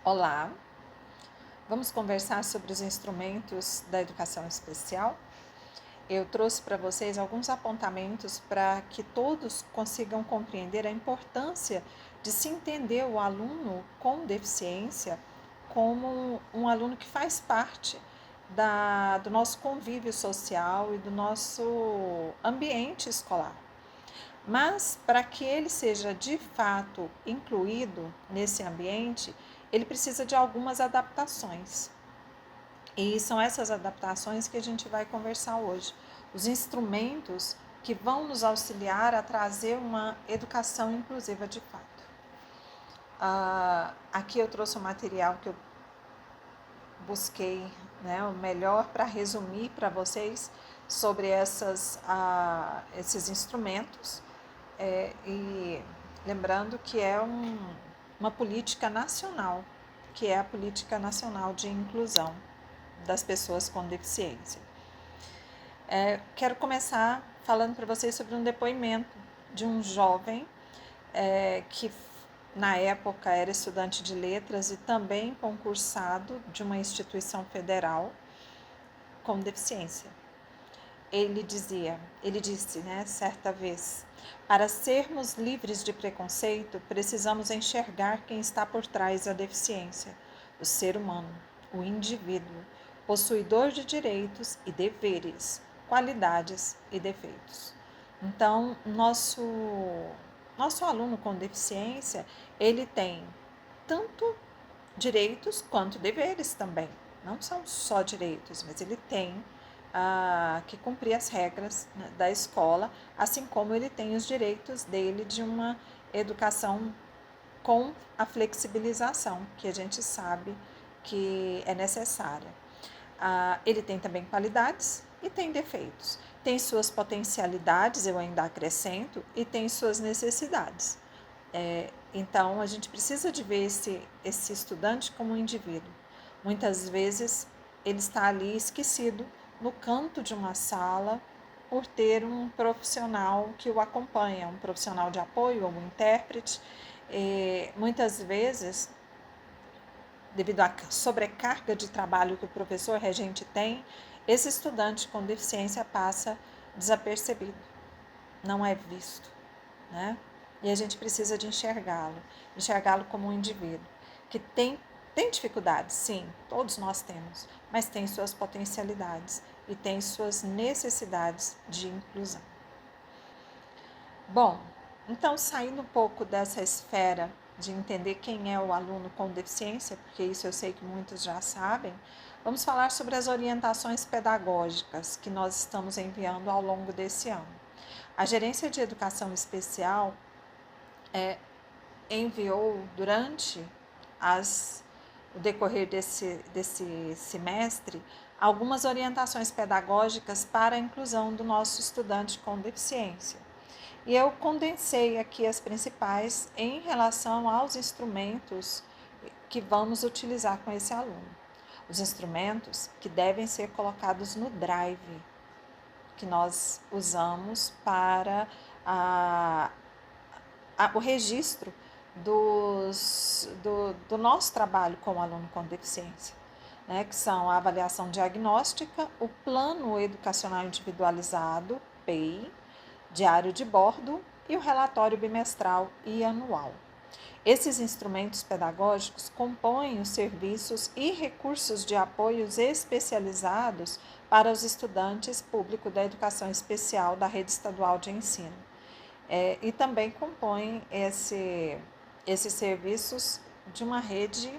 Olá, vamos conversar sobre os instrumentos da educação especial. Eu trouxe para vocês alguns apontamentos para que todos consigam compreender a importância de se entender o aluno com deficiência como um aluno que faz parte do nosso convívio social e do nosso ambiente escolar. Mas para que ele seja de fato incluído nesse ambiente, ele precisa de algumas adaptações. E são essas adaptações que a gente vai conversar hoje. Os instrumentos que vão nos auxiliar a trazer uma educação inclusiva de fato. Aqui eu trouxe um material que eu busquei, o melhor para resumir para vocês sobre esses instrumentos. E lembrando que é uma política nacional, que é a Política Nacional de Inclusão das Pessoas com Deficiência. Quero começar falando para vocês sobre um depoimento de um jovem que na época era estudante de letras e também concursado de uma instituição federal com deficiência. Ele disse, certa vez, para sermos livres de preconceito, precisamos enxergar quem está por trás da deficiência, o ser humano, o indivíduo, possuidor de direitos e deveres, qualidades e defeitos. Então, nosso aluno com deficiência, ele tem tanto direitos quanto deveres também. Não são só direitos, mas ele tem que cumprir as regras, né, da escola, assim como ele tem os direitos dele de uma educação com a flexibilização, que a gente sabe que é necessária. Ele tem também qualidades e tem defeitos. Tem suas potencialidades, eu ainda acrescento, e tem suas necessidades. Então, a gente precisa de ver esse estudante como um indivíduo. Muitas vezes, ele está ali esquecido no canto de uma sala por ter um profissional que o acompanha, um profissional de apoio ou um intérprete. Muitas vezes, devido à sobrecarga de trabalho que o professor regente tem, esse estudante com deficiência passa desapercebido, não é visto, né? E a gente precisa de enxergá-lo como um indivíduo que tem dificuldades, sim, todos nós temos, mas tem suas potencialidades e tem suas necessidades de inclusão. Bom, então saindo um pouco dessa esfera de entender quem é o aluno com deficiência, porque isso eu sei que muitos já sabem, vamos falar sobre as orientações pedagógicas que nós estamos enviando ao longo desse ano. A Gerência de Educação Especial enviou durante o decorrer desse semestre algumas orientações pedagógicas para a inclusão do nosso estudante com deficiência. E eu condensei aqui as principais em relação aos instrumentos que vamos utilizar com esse aluno. Os instrumentos que devem ser colocados no drive, que nós usamos para o registro do nosso trabalho com o aluno com deficiência, que são a avaliação diagnóstica, o plano educacional individualizado, PEI, diário de bordo e o relatório bimestral e anual. Esses instrumentos pedagógicos compõem os serviços e recursos de apoios especializados para os estudantes públicos da educação especial da rede estadual de ensino. E também compõem esses serviços de uma rede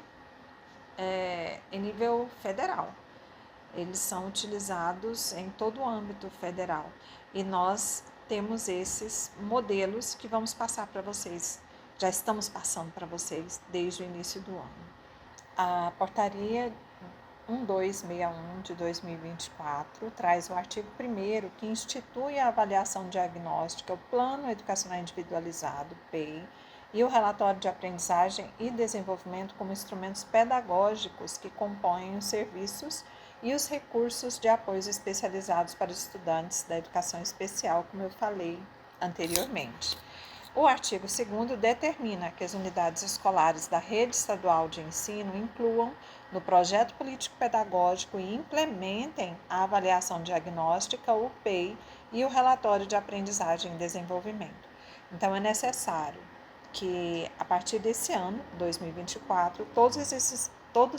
em nível federal. Eles são utilizados em todo o âmbito federal e nós temos esses modelos que vamos passar para vocês, já estamos passando para vocês desde o início do ano. A portaria 1261 de 2024 traz o artigo 1º que institui a avaliação diagnóstica, o Plano Educacional Individualizado, PEI, e o relatório de aprendizagem e desenvolvimento como instrumentos pedagógicos que compõem os serviços e os recursos de apoios especializados para os estudantes da educação especial, como eu falei anteriormente. O artigo 2º determina que as unidades escolares da rede estadual de ensino incluam no projeto político-pedagógico e implementem a avaliação diagnóstica, o PEI, e o relatório de aprendizagem e desenvolvimento. Então, é necessário que, a partir desse ano, 2024, todos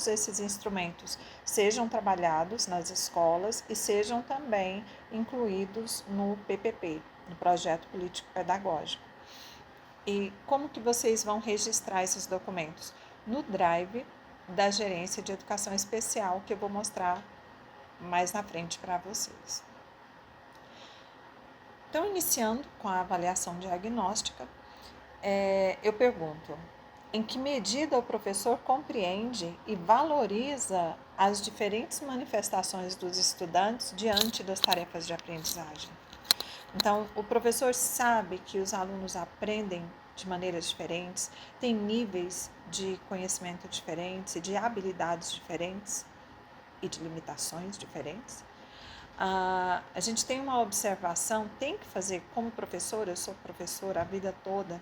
esses instrumentos sejam trabalhados nas escolas e sejam também incluídos no PPP, no projeto político-pedagógico. E como que vocês vão registrar esses documentos? No Drive da Gerência de Educação Especial, que eu vou mostrar mais na frente para vocês. Então, iniciando com a avaliação diagnóstica, eu pergunto: em que medida o professor compreende e valoriza as diferentes manifestações dos estudantes diante das tarefas de aprendizagem? Então, o professor sabe que os alunos aprendem de maneiras diferentes, têm níveis de conhecimento diferentes e de habilidades diferentes e de limitações diferentes. A gente tem uma observação, tem que fazer como professora, eu sou professora a vida toda,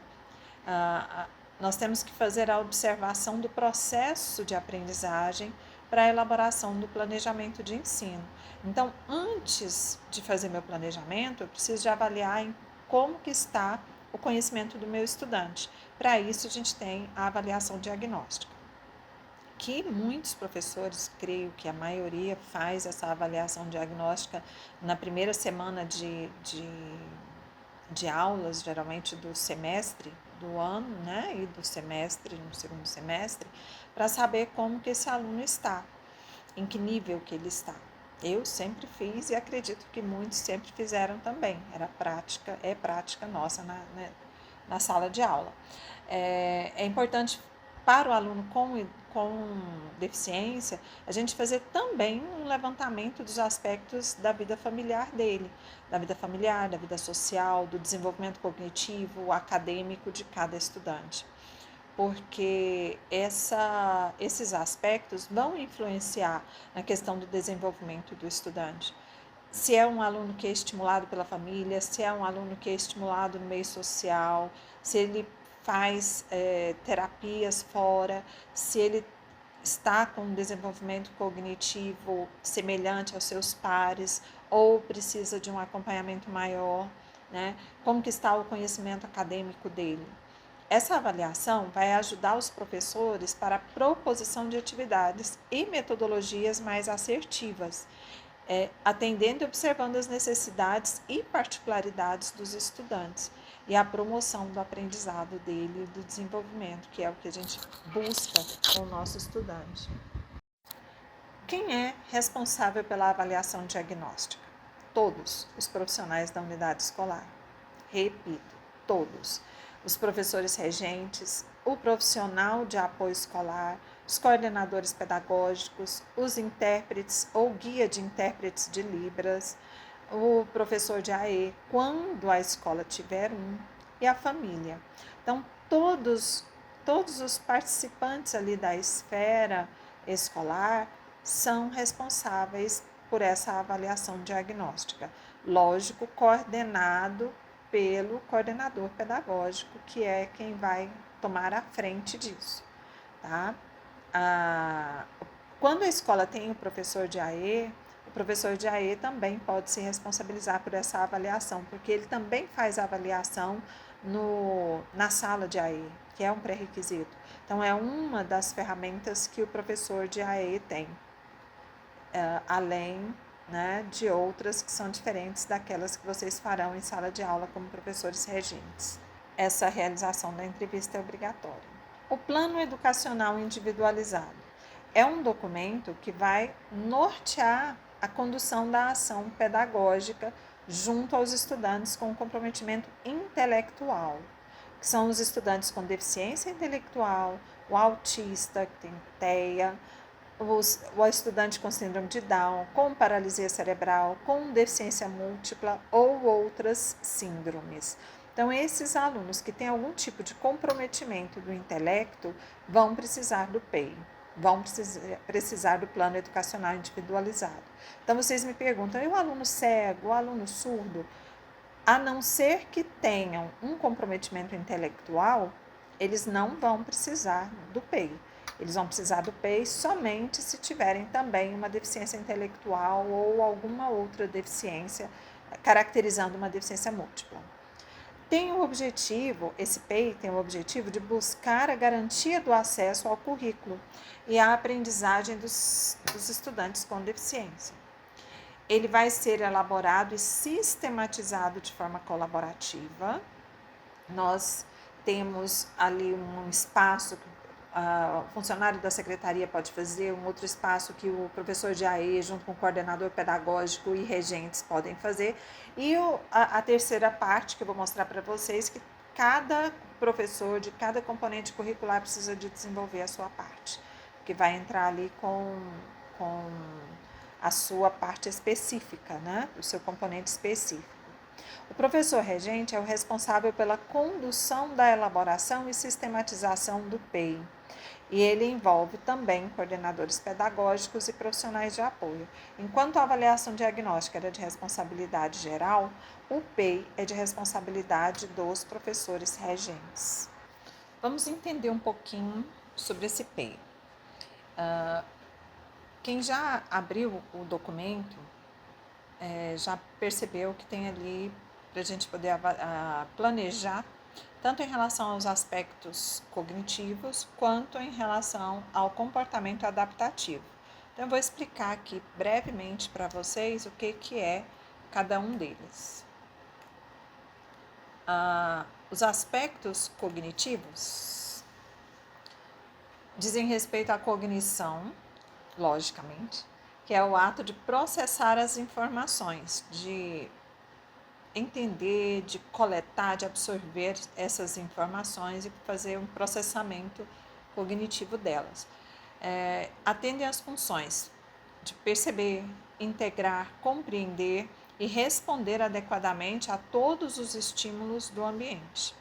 nós temos que fazer a observação do processo de aprendizagem para a elaboração do planejamento de ensino. Então, antes de fazer meu planejamento, eu preciso de avaliar em como que está o conhecimento do meu estudante. Para isso, a gente tem a avaliação diagnóstica, que muitos professores, creio que a maioria, faz essa avaliação diagnóstica na primeira semana de aulas, geralmente do semestre do ano, né, e do semestre, no segundo semestre, para saber como que esse aluno está, em que nível que ele está. Eu sempre fiz e acredito que muitos sempre fizeram também, é prática nossa na sala de aula. É importante para o aluno com deficiência, a gente fazer também um levantamento dos aspectos da vida familiar dele, da vida social, do desenvolvimento cognitivo, acadêmico de cada estudante. Porque esses aspectos vão influenciar na questão do desenvolvimento do estudante. Se é um aluno que é estimulado pela família, se é um aluno que é estimulado no meio social, se ele faz terapias fora, se ele está com um desenvolvimento cognitivo semelhante aos seus pares ou precisa de um acompanhamento maior, né? Como que está o conhecimento acadêmico dele. Essa avaliação vai ajudar os professores para a proposição de atividades e metodologias mais assertivas, atendendo e observando as necessidades e particularidades dos estudantes e a promoção do aprendizado dele e do desenvolvimento, que é o que a gente busca com o nosso estudante. Quem é responsável pela avaliação diagnóstica? Todos os profissionais da unidade escolar. Repito, todos. Os professores regentes, o profissional de apoio escolar, os coordenadores pedagógicos, os intérpretes ou guia de intérpretes de Libras, o professor de AE, quando a escola tiver um, e a família. Então, todos os participantes ali da esfera escolar são responsáveis por essa avaliação diagnóstica. Lógico, coordenado pelo coordenador pedagógico, que é quem vai tomar a frente disso, tá? Quando a escola tem o professor de AE, o professor de AE também pode se responsabilizar por essa avaliação, porque ele também faz a avaliação na sala de AE, que é um pré-requisito. Então, é uma das ferramentas que o professor de AE tem, além, né, de outras que são diferentes daquelas que vocês farão em sala de aula como professores regentes. Essa realização da entrevista é obrigatória. O Plano Educacional Individualizado é um documento que vai nortear a condução da ação pedagógica junto aos estudantes com comprometimento intelectual, que são os estudantes com deficiência intelectual, o autista, que tem TEA, o estudante com síndrome de Down, com paralisia cerebral, com deficiência múltipla ou outras síndromes. Então, esses alunos que têm algum tipo de comprometimento do intelecto vão precisar do PEI, vão precisar do plano educacional individualizado. Então, vocês me perguntam, e o aluno cego, o aluno surdo? a não ser que tenham um comprometimento intelectual, eles não vão precisar do PEI. Eles vão precisar do PEI somente se tiverem também uma deficiência intelectual ou alguma outra deficiência, caracterizando uma deficiência múltipla. Tem o objetivo, esse PEI tem o objetivo de buscar a garantia do acesso ao currículo e à aprendizagem dos estudantes com deficiência. Ele vai ser elaborado e sistematizado de forma colaborativa. Nós temos ali um espaço que o funcionário da secretaria pode fazer, um outro espaço que o professor de AE, junto com o coordenador pedagógico e regentes, podem fazer. E a terceira parte que eu vou mostrar para vocês, que cada professor de cada componente curricular precisa de desenvolver a sua parte, que vai entrar ali com a sua parte específica, né? O seu componente específico. O professor regente é o responsável pela condução da elaboração e sistematização do PEI. E ele envolve também coordenadores pedagógicos e profissionais de apoio. Enquanto a avaliação diagnóstica era de responsabilidade geral, o PEI é de responsabilidade dos professores regentes. Vamos entender um pouquinho sobre esse PEI. Quem já abriu o documento já percebeu que tem ali para a gente poder planejar, tanto em relação aos aspectos cognitivos, quanto em relação ao comportamento adaptativo. Então, eu vou explicar aqui brevemente para vocês o que é cada um deles. Os aspectos cognitivos dizem respeito à cognição, logicamente, que é o ato de processar as informações, de entender, de coletar, de absorver essas informações e fazer um processamento cognitivo delas. Atendem às funções de perceber, integrar, compreender e responder adequadamente a todos os estímulos do ambiente.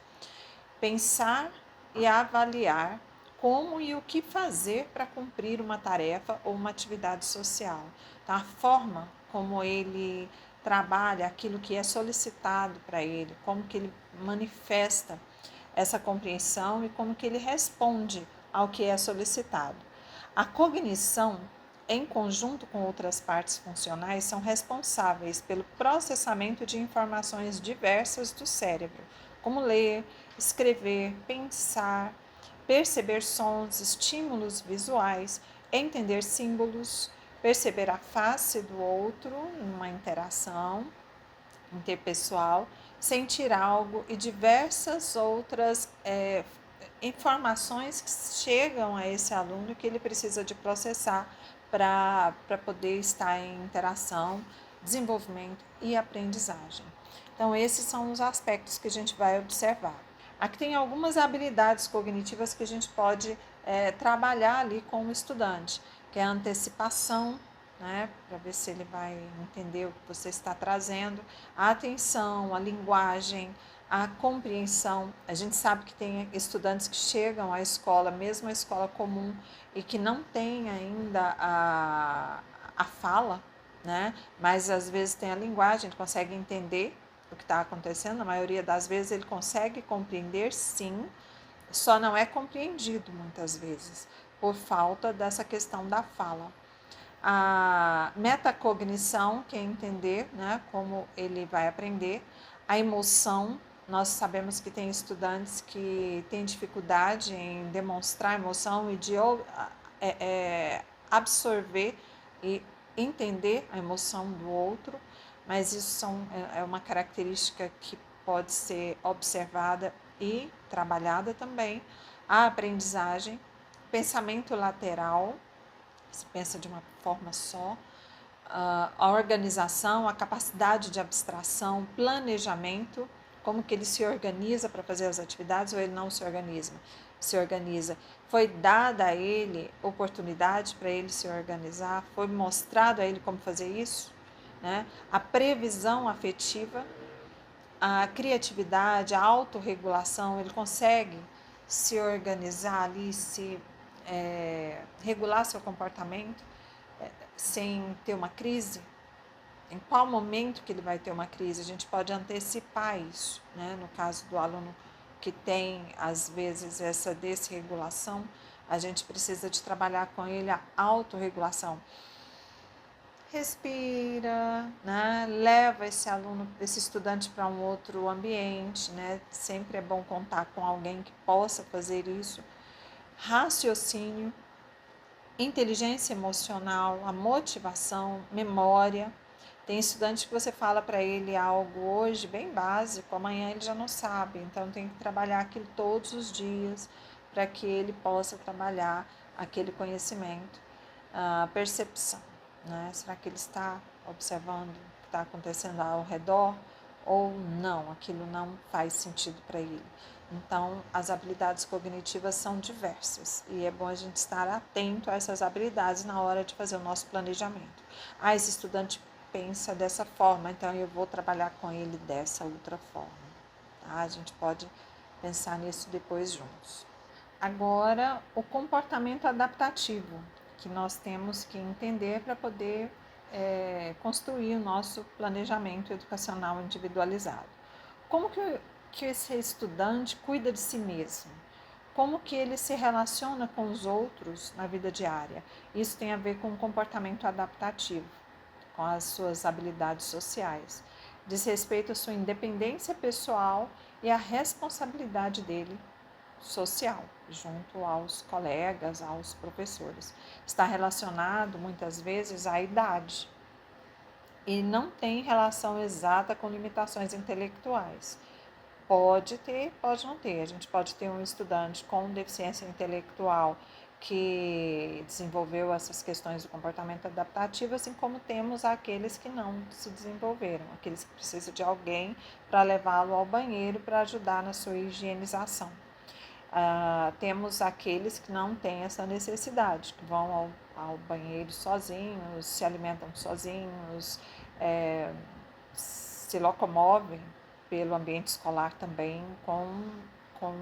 Pensar e avaliar como e o que fazer para cumprir uma tarefa ou uma atividade social. Então, a forma como ele trabalha aquilo que é solicitado para ele, como que ele manifesta essa compreensão e como que ele responde ao que é solicitado. A cognição, em conjunto com outras partes funcionais, são responsáveis pelo processamento de informações diversas do cérebro, como ler, escrever, pensar, perceber sons, estímulos visuais, entender símbolos, perceber a face do outro em uma interação interpessoal, sentir algo e diversas outras informações que chegam a esse aluno que ele precisa de processar para poder estar em interação, desenvolvimento e aprendizagem. Então, esses são os aspectos que a gente vai observar. Aqui tem algumas habilidades cognitivas que a gente pode trabalhar ali com o estudante, que é a antecipação, né, para ver se ele vai entender o que você está trazendo, a atenção, a linguagem, a compreensão. A gente sabe que tem estudantes que chegam à escola, mesmo a escola comum, e que não tem ainda a fala, né, mas às vezes tem a linguagem, ele consegue entender o que está acontecendo. Na maioria das vezes ele consegue compreender, sim, só não é compreendido muitas vezes por falta dessa questão da fala. A metacognição, que é entender, né, como ele vai aprender. A emoção, nós sabemos que tem estudantes que têm dificuldade em demonstrar emoção e de absorver e entender a emoção do outro, mas isso é uma característica que pode ser observada e trabalhada também. A aprendizagem, pensamento lateral, se pensa de uma forma só, a organização, a capacidade de abstração, planejamento, como que ele se organiza para fazer as atividades ou ele não se organiza. Foi dada a ele oportunidade para ele se organizar, foi mostrado a ele como fazer isso, né? A previsão afetiva, a criatividade, a autorregulação, ele consegue se organizar ali, regular seu comportamento sem ter uma crise, em qual momento que ele vai ter uma crise, a gente pode antecipar isso, né? No caso do aluno que tem, às vezes, essa desregulação, a gente precisa de trabalhar com ele a autorregulação. Respira, né? Leva esse aluno, esse estudante para um outro ambiente, né? Sempre é bom contar com alguém que possa fazer isso. Raciocínio, inteligência emocional, a motivação, memória. Tem estudante que você fala para ele algo hoje bem básico, amanhã ele já não sabe, então tem que trabalhar aquilo todos os dias para que ele possa trabalhar aquele conhecimento. A percepção, né? Será que ele está observando o que está acontecendo ao redor ou não? Aquilo não faz sentido para ele. Então, as habilidades cognitivas são diversas e é bom a gente estar atento a essas habilidades na hora de fazer o nosso planejamento. Esse estudante pensa dessa forma, então eu vou trabalhar com ele dessa outra forma. Tá? A gente pode pensar nisso depois juntos. Agora, o comportamento adaptativo, que nós temos que entender para poder construir o nosso planejamento educacional individualizado. Como que esse estudante cuida de si mesmo? Como que ele se relaciona com os outros na vida diária? Isso tem a ver com o comportamento adaptativo, com as suas habilidades sociais. Diz respeito à sua independência pessoal e à responsabilidade dele social, junto aos colegas, aos professores. Está relacionado muitas vezes à idade e não tem relação exata com limitações intelectuais. Pode ter, pode não ter. A gente pode ter um estudante com deficiência intelectual que desenvolveu essas questões do comportamento adaptativo, assim como temos aqueles que não se desenvolveram, aqueles que precisam de alguém para levá-lo ao banheiro para ajudar na sua higienização. Temos aqueles que não têm essa necessidade, que vão ao banheiro sozinhos, se alimentam sozinhos, se locomovem pelo ambiente escolar também com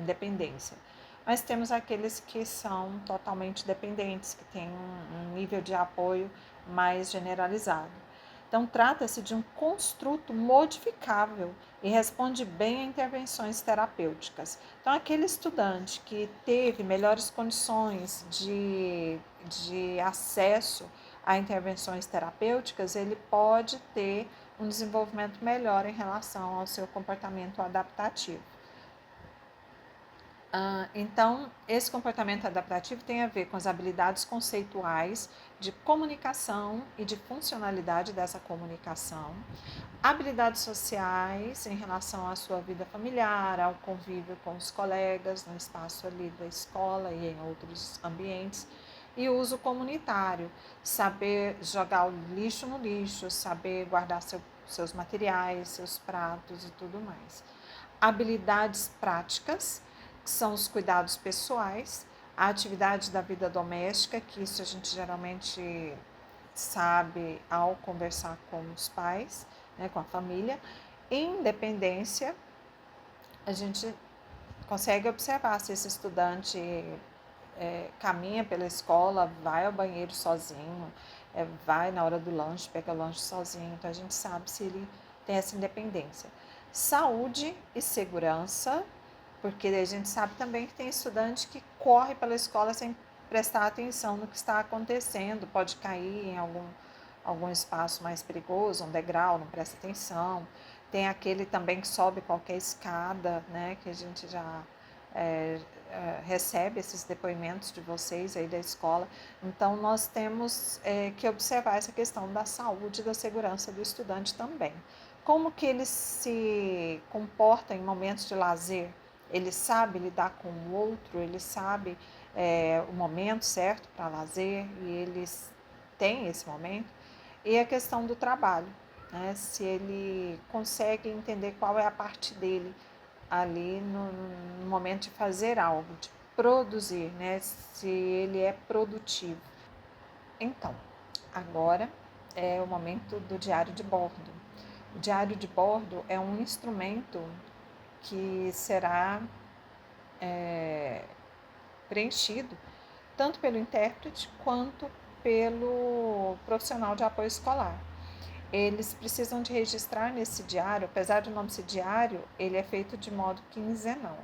independência. Mas temos aqueles que são totalmente dependentes, que têm um nível de apoio mais generalizado. Então, trata-se de um construto modificável e responde bem a intervenções terapêuticas. Então, aquele estudante que teve melhores condições de acesso a intervenções terapêuticas, ele pode ter um desenvolvimento melhor em relação ao seu comportamento adaptativo. Então, esse comportamento adaptativo tem a ver com as habilidades conceituais de comunicação e de funcionalidade dessa comunicação, habilidades sociais em relação à sua vida familiar, ao convívio com os colegas no espaço ali da escola e em outros ambientes, e uso comunitário, saber jogar o lixo no lixo, saber guardar seus materiais, seus pratos e tudo mais. Habilidades práticas, que são os cuidados pessoais, a atividade da vida doméstica, que isso a gente geralmente sabe ao conversar com os pais, né, com a família. Independência, a gente consegue observar se esse estudante caminha pela escola, vai ao banheiro sozinho, vai na hora do lanche, pega o lanche sozinho, então a gente sabe se ele tem essa independência. Saúde e segurança, porque a gente sabe também que tem estudante que corre pela escola sem prestar atenção no que está acontecendo, pode cair em algum espaço mais perigoso, um degrau, não presta atenção. Tem aquele também que sobe qualquer escada, né, que a gente já recebe esses depoimentos de vocês aí da escola. Então, nós temos que observar essa questão da saúde e da segurança do estudante também. Como que ele se comporta em momentos de lazer? Ele sabe lidar com o outro, ele sabe o momento certo para lazer e eles têm esse momento. E a questão do trabalho, né? Se ele consegue entender qual é a parte dele ali no momento de fazer algo, de produzir, né? Se ele é produtivo. Então, agora é o momento do diário de bordo. O diário de bordo é um instrumento que será preenchido tanto pelo intérprete quanto pelo profissional de apoio escolar. eles precisam de registrar nesse diário, apesar do nome ser diário, ele é feito de modo quinzenal.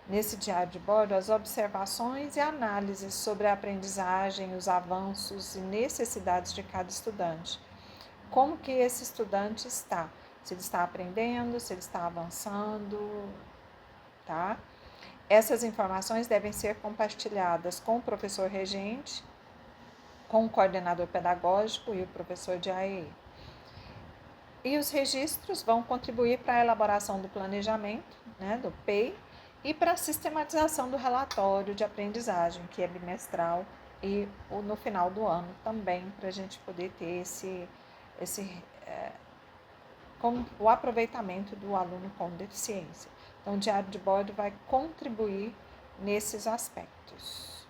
Nesse diário de bordo, as observações e análises sobre a aprendizagem, os avanços e necessidades de cada estudante. Como que esse estudante está? Se ele está aprendendo, se ele está avançando, tá? Essas informações devem ser compartilhadas com o professor regente, com o coordenador pedagógico e o professor de AEE. E os registros vão contribuir para a elaboração do planejamento, né, do PEI, e para a sistematização do relatório de aprendizagem, que é bimestral, e no final do ano também, para a gente poder ter o aproveitamento do aluno com deficiência. Então, o diário de bordo vai contribuir nesses aspectos.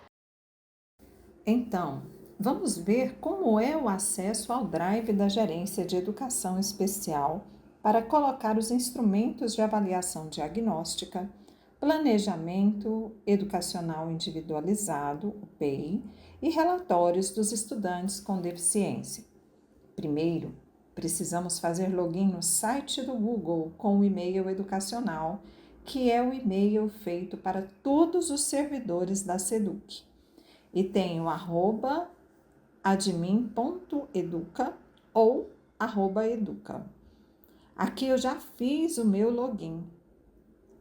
Então, vamos ver como é o acesso ao Drive da Gerência de Educação Especial para colocar os instrumentos de avaliação diagnóstica, planejamento educacional individualizado, o PEI, e relatórios dos estudantes com deficiência. Primeiro, precisamos fazer login no site do Google com o e-mail educacional, que é o e-mail feito para todos os servidores da SEDUC. E tem o @admin.educa ou @educa. Aqui eu já fiz o meu login,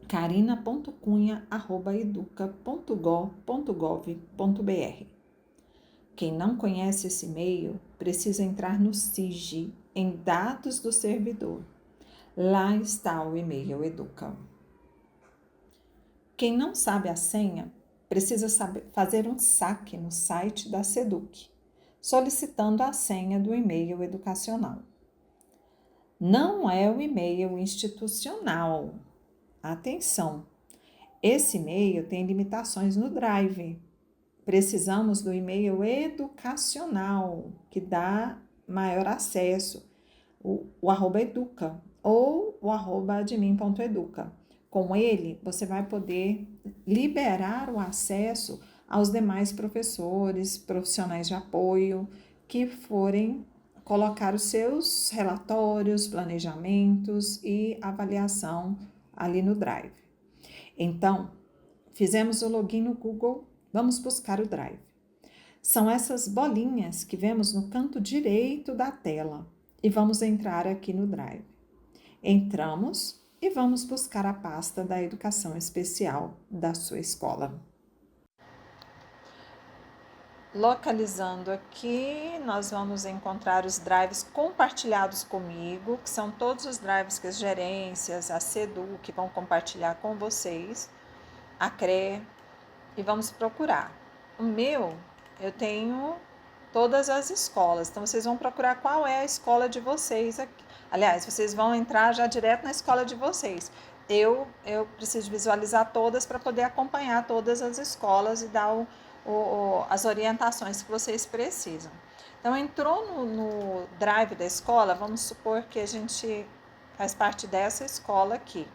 carina.cunha@educa.gov.br. Quem não conhece esse e-mail precisa entrar no SIG, em dados do servidor. Lá está o e-mail Educa. Quem não sabe a senha precisa fazer um saque no site da SEDUC, solicitando a senha do e-mail educacional. Não é o e-mail institucional. Atenção! Esse e-mail tem limitações no Drive. Precisamos do e-mail educacional, que dá maior acesso, o @educa ou o @admin.educa. Com ele, você vai poder liberar o acesso aos demais professores, profissionais de apoio, que forem colocar os seus relatórios, planejamentos e avaliação ali no Drive. Então, fizemos o login no Google, vamos buscar o Drive. São essas bolinhas que vemos no canto direito da tela e vamos entrar aqui no Drive. Entramos e vamos buscar a pasta da educação especial da sua escola. Localizando aqui, nós vamos encontrar os drives compartilhados comigo, que são todos os drives que as gerências, a SEDUC vão compartilhar com vocês, a CRE, e vamos procurar. O meu, eu tenho todas as escolas, então vocês vão procurar qual é a escola de vocês aqui. Aliás, vocês vão entrar já direto na escola de vocês. Eu preciso visualizar todas para poder acompanhar todas as escolas e dar as orientações que vocês precisam. Então, entrou no Drive da escola, vamos supor que a gente faz parte dessa escola aqui.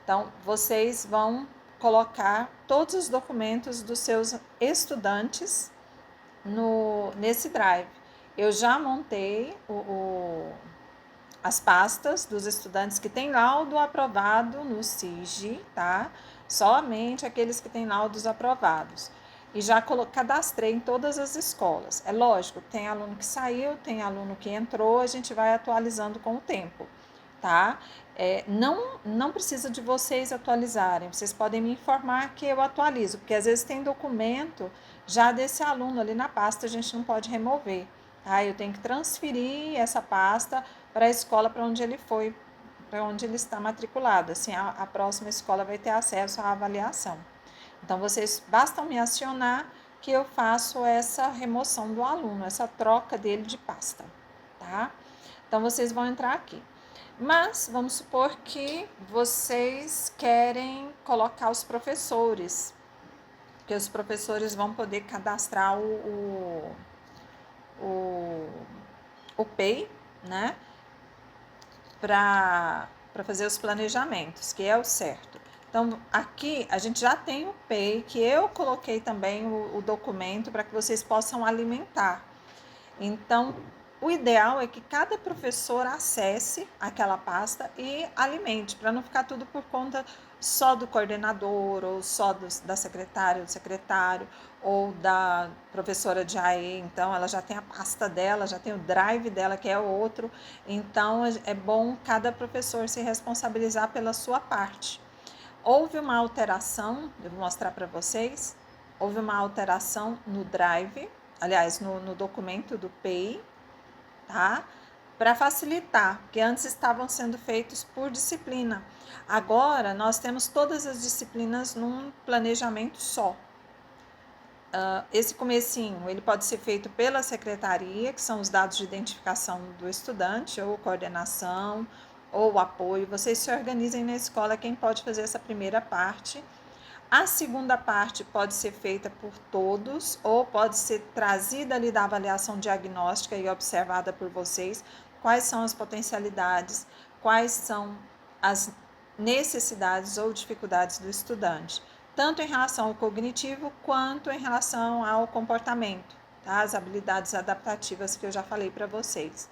Então, vocês vão colocar todos os documentos dos seus estudantes nesse Drive. Eu já montei as pastas dos estudantes que têm laudo aprovado no SIG, tá? Somente aqueles que têm laudos aprovados. E já cadastrei em todas as escolas. É lógico, tem aluno que saiu, tem aluno que entrou, a gente vai atualizando com o tempo, tá? Não precisa de vocês atualizarem, vocês podem me informar que eu atualizo, porque às vezes tem documento já desse aluno ali na pasta, a gente não pode remover, tá? Eu tenho que transferir essa pasta para a escola para onde ele foi, para onde ele está matriculado, assim a próxima escola vai ter acesso à avaliação. Então, vocês bastam me acionar que eu faço essa remoção do aluno, essa troca dele de pasta, tá? Então, vocês vão entrar aqui. Mas, vamos supor que vocês querem colocar os professores, que os professores vão poder cadastrar o PEI, né? Para fazer os planejamentos, que é o certo. Então, aqui a gente já tem o PEI, que eu coloquei também o documento para que vocês possam alimentar. Então, o ideal é que cada professor acesse aquela pasta e alimente, para não ficar tudo por conta só do coordenador, ou só da secretária, do secretário, ou da professora de AE. Então, ela já tem a pasta dela, já tem o drive dela, que é outro. Então, é bom cada professor se responsabilizar pela sua parte. Houve uma alteração, eu vou mostrar para vocês, houve uma alteração no drive, aliás, no documento do PEI, tá? Para facilitar, porque antes estavam sendo feitos por disciplina. Agora, nós temos todas as disciplinas num planejamento só. Esse comecinho, ele pode ser feito pela secretaria, que são os dados de identificação do estudante, ou coordenação, ou apoio. Vocês se organizem na escola quem pode fazer essa primeira parte. A segunda parte pode ser feita por todos, ou pode ser trazida ali da avaliação diagnóstica e observada por vocês, quais são as potencialidades, quais são as necessidades ou dificuldades do estudante, tanto em relação ao cognitivo quanto em relação ao comportamento, tá? As habilidades adaptativas que eu já falei para vocês.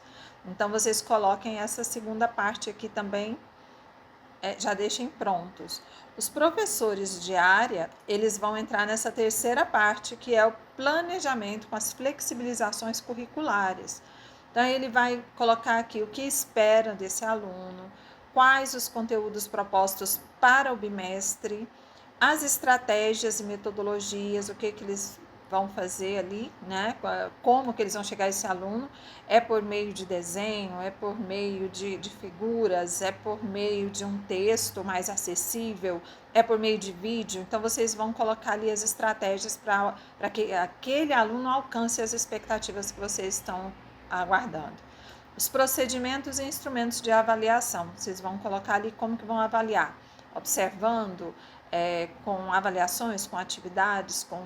Então, vocês coloquem essa segunda parte aqui também, já deixem prontos. Os professores de área, eles vão entrar nessa terceira parte, que é o planejamento com as flexibilizações curriculares. Então, ele vai colocar aqui o que espera desse aluno, quais os conteúdos propostos para o bimestre, as estratégias e metodologias, o que eles vão fazer ali, né? Como que eles vão chegar a esse aluno, é por meio de desenho, é por meio de figuras, é por meio de um texto mais acessível, é por meio de vídeo. Então, vocês vão colocar ali as estratégias para que aquele aluno alcance as expectativas que vocês estão aguardando. Os procedimentos e instrumentos de avaliação, vocês vão colocar ali como que vão avaliar, observando, com avaliações, com atividades, com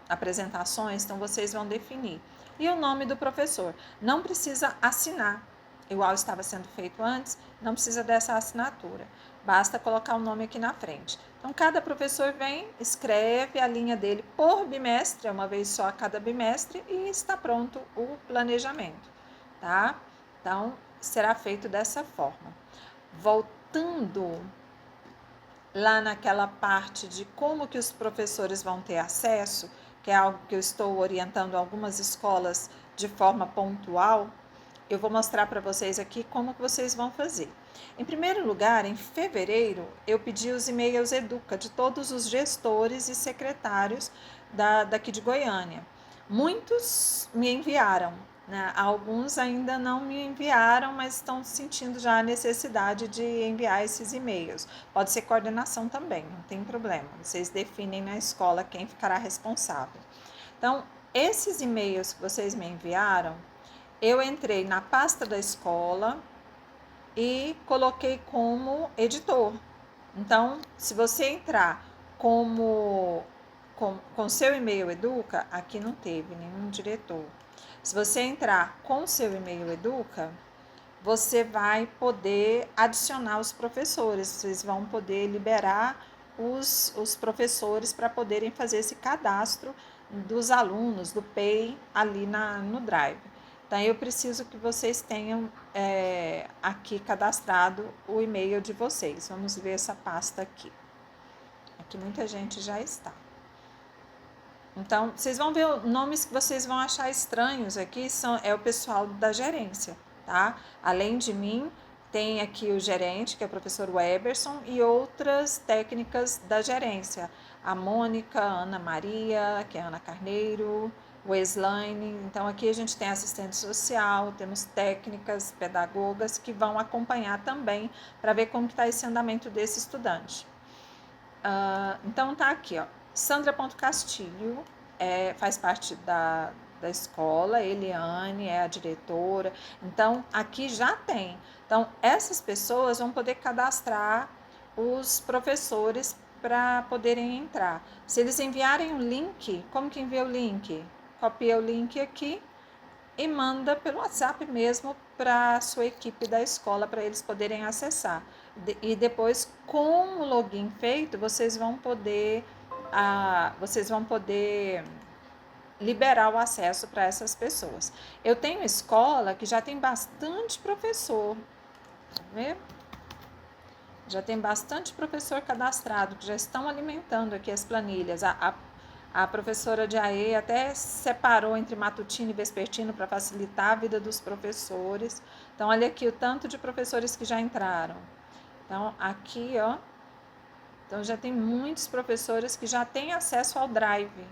apresentações, então vocês vão definir. E o nome do professor, não precisa assinar, igual estava sendo feito antes, não precisa dessa assinatura, basta colocar o nome aqui na frente. Então, cada professor vem, escreve a linha dele por bimestre, uma vez só a cada bimestre, e está pronto o planejamento, tá? Então, será feito dessa forma. Voltando lá naquela parte de como que os professores vão ter acesso, que é algo que eu estou orientando algumas escolas de forma pontual, eu vou mostrar para vocês aqui como que vocês vão fazer. Em primeiro lugar, em fevereiro, eu pedi os e-mails Educa de todos os gestores e secretários daqui de Goiânia. Muitos me enviaram, né? Alguns ainda não me enviaram, mas estão sentindo já a necessidade de enviar esses e-mails. Pode ser coordenação também, não tem problema. Vocês definem na escola quem ficará responsável. Então, esses e-mails que vocês me enviaram, eu entrei na pasta da escola e coloquei como editor. Então, se você entrar com seu e-mail Educa, aqui não teve nenhum diretor. Se você entrar com seu e-mail Educa, você vai poder adicionar os professores, vocês vão poder liberar os professores para poderem fazer esse cadastro dos alunos do PEI ali no Drive. Então, eu preciso que vocês tenham aqui cadastrado o e-mail de vocês. Vamos ver essa pasta aqui. Aqui muita gente já está. Então, vocês vão ver nomes que vocês vão achar estranhos aqui, é o pessoal da gerência, tá? Além de mim, tem aqui o gerente, que é o professor Weberson, e outras técnicas da gerência. A Mônica, a Ana Maria, que é a Ana Carneiro, o Eslaine. Então, aqui a gente tem assistente social, temos técnicas, pedagogas, que vão acompanhar também para ver como está esse andamento desse estudante. Então, tá aqui, ó. Sandra.Castilho faz parte da escola, Eliane é a diretora. Então, aqui já tem. Então, essas pessoas vão poder cadastrar os professores para poderem entrar. Se eles enviarem o link, como que envia o link? Copia o link aqui e manda pelo WhatsApp mesmo para a sua equipe da escola, para eles poderem acessar. E depois, com o login feito, vocês vão poder liberar o acesso para essas pessoas. Eu tenho escola que já tem bastante professor, tá vendo? Já tem bastante professor cadastrado, que já estão alimentando aqui as planilhas. A professora de AE até separou entre matutino e vespertino para facilitar a vida dos professores. Então, olha aqui o tanto de professores que já entraram. Então, aqui, ó, então já tem muitos professores que já têm acesso ao Drive.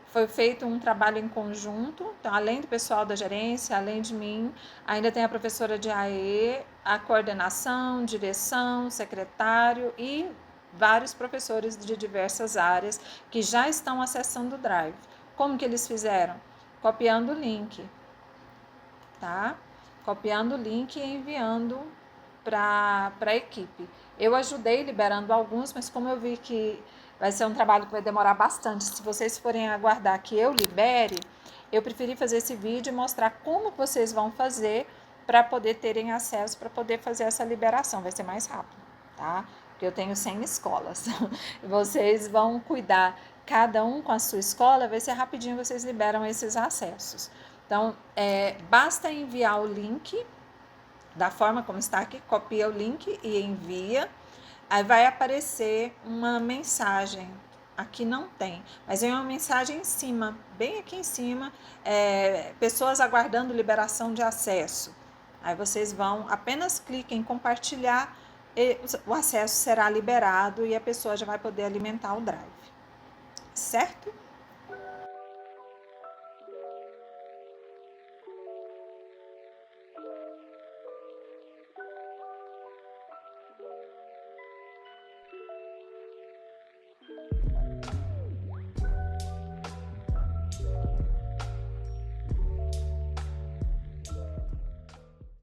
Foi feito um trabalho em conjunto, então, além do pessoal da gerência, além de mim, ainda tem a professora de AE, a coordenação, direção, secretário e vários professores de diversas áreas que já estão acessando o Drive. Como que eles fizeram? Copiando o link, tá? Copiando o link e enviando para a equipe. Eu ajudei liberando alguns, mas como eu vi que vai ser um trabalho que vai demorar bastante, se vocês forem aguardar que eu libere, eu preferi fazer esse vídeo e mostrar como vocês vão fazer para poder terem acesso, para poder fazer essa liberação. Vai ser mais rápido, tá? Porque eu tenho 100 escolas. Vocês vão cuidar, cada um com a sua escola, vai ser rapidinho, vocês liberam esses acessos. Então, basta enviar o link da forma como está aqui, copia o link e envia. Aí vai aparecer uma mensagem. Aqui não tem, mas tem uma mensagem em cima, bem aqui em cima, pessoas aguardando liberação de acesso. Aí vocês vão, apenas cliquem em compartilhar, e o acesso será liberado e a pessoa já vai poder alimentar o Drive. Certo?